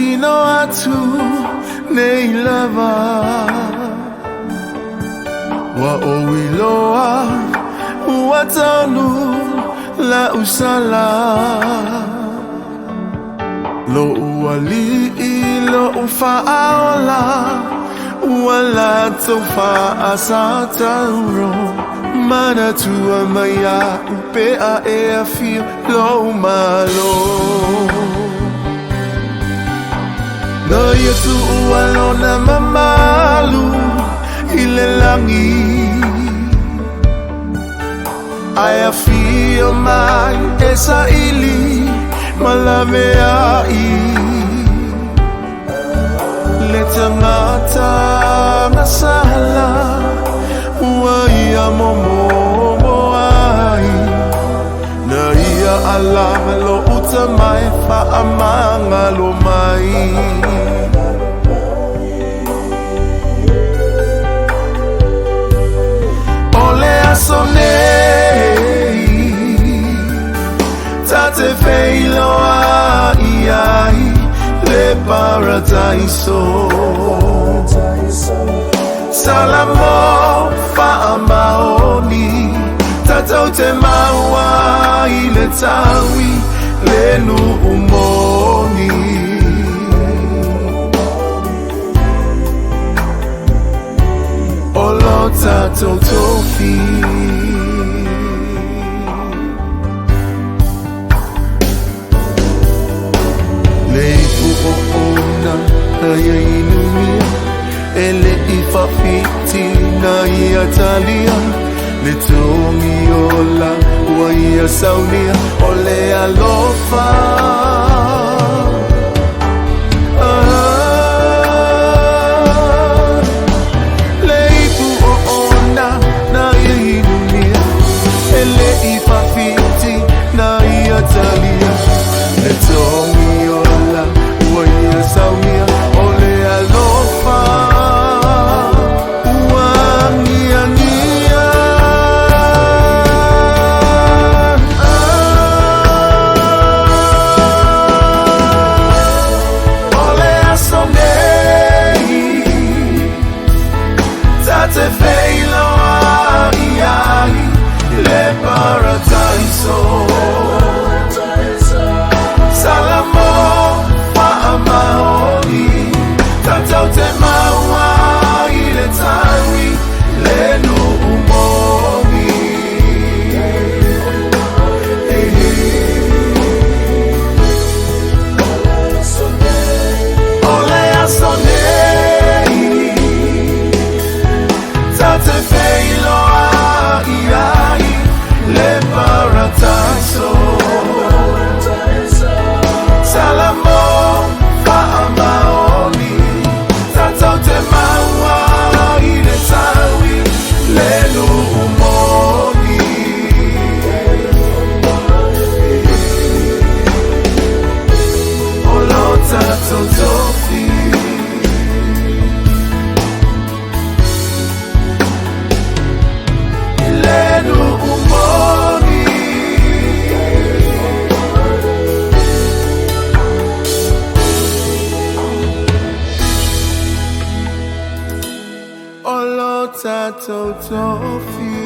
Tino atu nei lava wa owiloa wa tanu la usala lo uali lo ufaala wala tofa asataro mana tua maya upe a e feel lo malo no yesu ualona mamalu ilelangi I feel my esa ili malamea I leta ngata masahala wa ia momo ai na ia alama lo utamai fa amanga lo mai ole asone tate feilo ai le paradiso salamo fa amaoni tatau te maua ile tawi lenu umoni olo tatou tofi Aya inumia ele ifafiti na iatalia letongiola wa ia saunia ole alofa leipu ona na inumia ele ifafiti na iatalia letongiola wa ia saunia Tato tofi